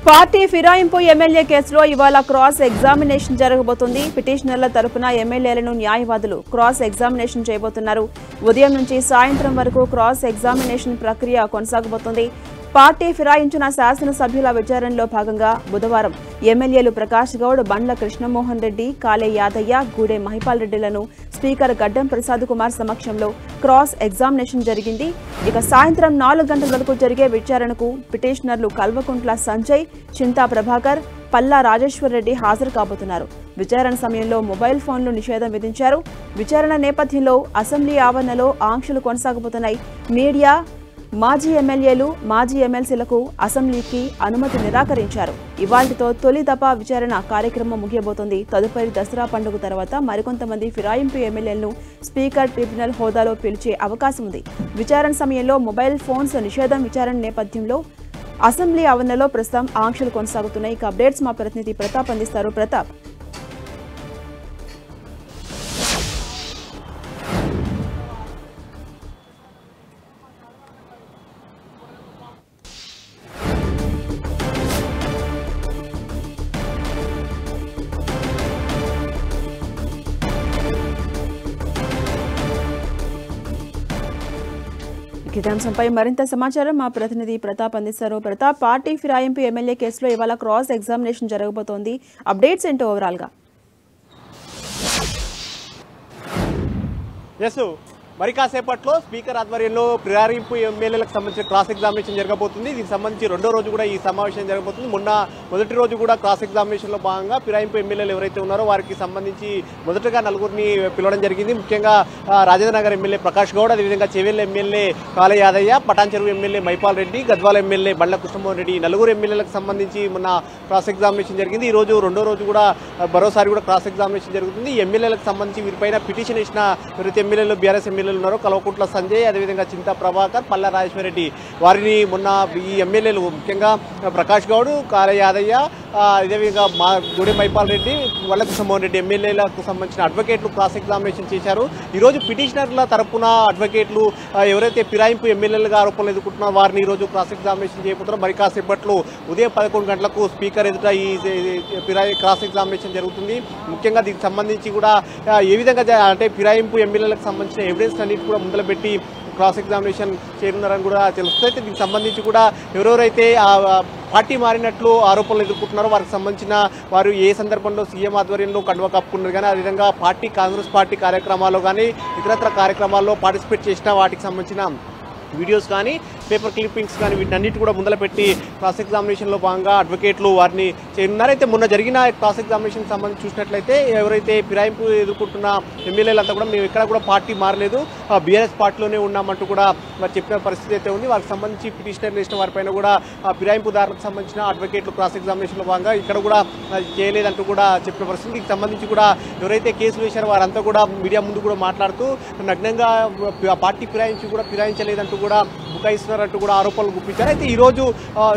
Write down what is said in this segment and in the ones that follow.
Party ఫిరాయింపు MLA కేసులో ఇవాళ cross examination జరగబోతోంది. పిటిషనర్ల తరపున ఎమ్మెల్యేలను న్యాయవాదులు క్రాస్ ఎగ్జామినేషన్ చేయబోతున్నారు. ఉదయం నుంచి సాయంత్రం వరకు క్రాస్ ఎగ్జామినేషన్ ప్రక్రియ కొనసాగబోతోంది. పార్టీ ఫిరాయించిన శాసనసభ్యుల విచారణలో భాగంగా బుధవారం ఎమ్మెల్యేలు ప్రకాష్ గౌడ్, బండ్ల కృష్ణమోహన్ రెడ్డి, కాలే యాదయ్య, గూడే మహిపాల్ రెడ్డిలను స్పీకర్ గడ్డం ప్రసాద్ కుమార్ సమక్షంలో క్రాస్ ఎగ్జామినేషన్ జరిగింది. ఇక సాయంత్రం 4 గంటల వరకు జరిగే విచారణకు పిటిషనర్లు కల్వకుంట్ల సంజయ్, చింతా ప్రభాకర్, పల్లా రాజేశ్వర్ రెడ్డి హాజరు కాబోతున్నారు. విచారణ సమయంలో మొబైల్ ఫోన్లు నిషేధం విధించారు. విచారణ నేపథ్యంలో అసెంబ్లీ ఆవరణలో ఆంక్షలు కొనసాగబోతున్నాయి. మీడియా, మాజీ ఎమ్మెల్యేలు, మాజీ ఎమ్మెల్సీలకు అసెంబ్లీకి అనుమతి నిరాకరించారు. ఇవాళ్టితో తొలి దఫా విచారణ కార్యక్రమం ముగియబోతోంది. తదుపరి దసరా పండుగ తర్వాత మరికొంతమంది ఫిరాయింపు ఎమ్మెల్యేలను స్పీకర్ ట్రిబ్యునల్ హోదాలో పిలిచే అవకాశం ఉంది. విచారణ సమయంలో మొబైల్ ఫోన్స్ నిషేధం విచారణ నేపథ్యంలో అసెంబ్లీ ఆవరణలో ప్రస్తుతం ఆంక్షలు కొనసాగుతున్నాయి. ఇక అప్డేట్స్ మా ప్రతినిధి ప్రతాప్ అందిస్తారు. ప్రతాప్, ఇదే అంశంపై మరింత సమాచారం మా ప్రతినిధి ప్రతాప్ అందిస్తారు. ప్రతాప్, పార్టీ ఫిరాయింపు ఎమ్మెల్యే కేసులో ఇవాళ క్రాస్ ఎగ్జామినేషన్ జరగబోతోంది. అప్డేట్స్ ఏంటో ఓవరాల్ గా? మరి కాసేపట్లో స్పీకర్ ఆధ్వర్యంలో ఫిరాయింపు ఎమ్మెల్యేలకు సంబంధించిన క్రాస్ ఎగ్జామినేషన్ జరగబోతుంది. దీనికి సంబంధించి రెండో రోజు కూడా ఈ సమావేశం జరగబోతుంది. మొదటి రోజు కూడా క్రాస్ ఎగ్జామినేషన్లో భాగంగా ఫిరాయింపు ఎమ్మెల్యేలు ఎవరైతే ఉన్నారో వారికి సంబంధించి మొదటగా నలుగురిని పిలవడం జరిగింది. ముఖ్యంగా రాజేంద్ర నగర్ ఎమ్మెల్యే ప్రకాష్ గౌడ్, అదేవిధంగా చెవెల్ ఎమ్మెల్యే కాలే యాదయ్య, పటాన్ చెరువు ఎమ్మెల్యే మహిపాల్ రెడ్డి, గద్వాల ఎమ్మెల్యే బండ్ల కృష్ణమోహన్ రెడ్డి, నలుగురు ఎమ్మెల్యేలకు సంబంధించి మొన్న క్రాస్ ఎగ్జామినేషన్ జరిగింది. ఈ రోజు రెండో రోజు కూడా మరోసారి కూడా క్రాస్ ఎగ్జామినేషన్ జరుగుతుంది. ఎమ్మెల్యేలకు సంబంధించి వీరిపైన పిటిషన్ ఇచ్చిన ఎవరైతే ఎమ్మెల్యేలు, బీఆర్ఎస్ ఎమ్మెల్యేలు ఉన్నారో కల్వకుంట్ల సంజయ్, అదేవిధంగా చింతా ప్రభాకర్, పల్లా రాజేశ్వర్ రెడ్డి, వారిని మొన్న ఈ ఎమ్మెల్యేలు ముఖ్యంగా ప్రకాష్ గౌడ్, కాలే యాదయ్య, అదేవిధంగా గూడెం మహిపాల్ రెడ్డి, బండ్ల కృష్ణమోహన్ రెడ్డి ఎమ్మెల్యేలకు సంబంధించిన అడ్వకేట్లు క్రాస్ ఎగ్జామినేషన్ చేశారు. ఈరోజు పిటిషనర్ల తరపున అడ్వకేట్లు ఎవరైతే ఫిరాయింపు ఎమ్మెల్యేలుగా ఆరోపణలు ఎదుర్కొంటున్నారో వారిని ఈరోజు క్రాస్ ఎగ్జామినేషన్ చేయబోతున్నారు. మరి కాసేపట్లో ఉదయం 11 గంటలకు స్పీకర్ ఎదుట ఈ క్రాస్ ఎగ్జామినేషన్ జరుగుతుంది. ముఖ్యంగా దీనికి సంబంధించి కూడా ఏ విధంగా అంటే ఫిరాయింపు ఎమ్మెల్యేలకు సంబంధించిన ఎవిడెన్స్ అన్నిటి కూడా ముందర పెట్టి క్రాస్ ఎగ్జామినేషన్ చేరున్నారని కూడా తెలుస్తుంది. దీనికి సంబంధించి కూడా ఎవరెవరైతే పార్టీ మారినట్లు ఆరోపణలు ఎదుర్కొంటున్నారో వారికి సంబంధించిన వారు ఏ సందర్భంలో సీఎం ఆధ్వర్యంలో కండువా కప్పుకున్నారు కానీ, అదేవిధంగా కాంగ్రెస్ పార్టీ కార్యక్రమాల్లో కానీ ఇతరత్ర కార్యక్రమాల్లో పార్టిసిపేట్ చేసిన వాటికి సంబంధించిన వీడియోస్ కానీ, పేపర్ క్లిప్పింగ్స్ కానీ వీటన్నిటి కూడా ముందర పెట్టి క్రాస్ ఎగ్జామినేషన్లో భాగంగా అడ్వకేట్లు వారిని చేయనున్నారు. అయితే మొన్న జరిగిన క్రాస్ ఎగ్జామినేషన్ సంబంధించి చూసినట్లయితే ఎవరైతే ఫిరాయింపు ఎదుర్కొంటున్న ఎమ్మెల్యేలంతా కూడా మేము ఎక్కడ కూడా పార్టీ మారలేదు, బీఆర్ఎస్ పార్టీలోనే ఉన్నామంటూ కూడా మరి చెప్పిన పరిస్థితి అయితే ఉంది. వారికి సంబంధించి పిటిషనర్లు ఇచ్చిన వారిపైన కూడా ఫిరాయింపుదారులకు సంబంధించిన అడ్వకేట్లు క్రాస్ ఎగ్జామినేషన్లో భాగంగా ఇక్కడ కూడా చేయలేదంటూ కూడా చెప్పిన పరిస్థితి. దీనికి సంబంధించి కూడా ఎవరైతే కేసులు వేశారో వారంతా కూడా మీడియా ముందు కూడా మాట్లాడుతూ నగ్నంగా పార్టీ ఫిరాయించలేదంటూ కూడా బుకాయిస్తున్నారంటూ కూడా ఆరోపణలు గుప్పించారు. అయితే ఈరోజు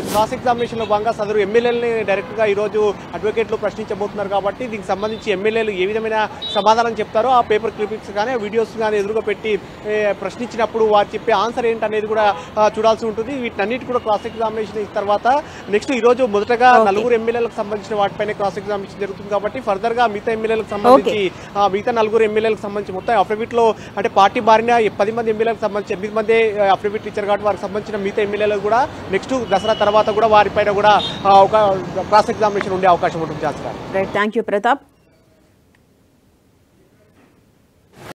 క్రాస్ ఎగ్జామినేషన్లో భాగంగా సదరు ఎమ్మెల్యేలని డైరెక్ట్గా ఈరోజు అడ్వకేట్లు ప్రశ్నించబోతున్నారు. కాబట్టి దీనికి సంబంధించి ఎమ్మెల్యేలు ఏ విధమైన సమాధానం చెప్తారో ఆ పేపర్ క్లిప్పింగ్స్ కానీ, వీడియోస్ కానీ ఎదురుగా పెట్టి ప్రశ్నించినప్పుడు వారు చెప్పే ఆన్సర్ ఏంటనేది కూడా చూడాల్సి ఉంటుంది. వీటన్నిటి కూడా క్రాస్ ఎగ్జామినేషన్ ఇచ్చిన తర్వాత నెక్స్ట్ ఈరోజు మొదటగా నలుగురు ఎమ్మెల్యేలకు సంబంధించిన వాటిపైన క్రాస్ ఎగ్జామినేషన్ జరుగుతుంది. కాబట్టి ఫర్దర్ గా మిగతా ఎమ్మెల్యేలకు సంబంధించి మిగతా నలుగురు ఎమ్మెల్యేలకు సంబంధించి మొత్తం అఫిడవిట్ లో అంటే పార్టీ మారిన 10 మంది ఎమ్మెల్యేలకు సంబంధించి 8 మంది అఫిడవిట్ ఇచ్చారు. కాబట్టి వారికి సంబంధించిన మిగతా ఎమ్మెల్యేలకు కూడా నెక్స్ట్ దసరా తర్వాత కూడా వారిపైన కూడా ఒక క్రాస్ ఎగ్జామినేషన్ ఉండే అవకాశం ఉంటుంది. Right, thank you Pratap.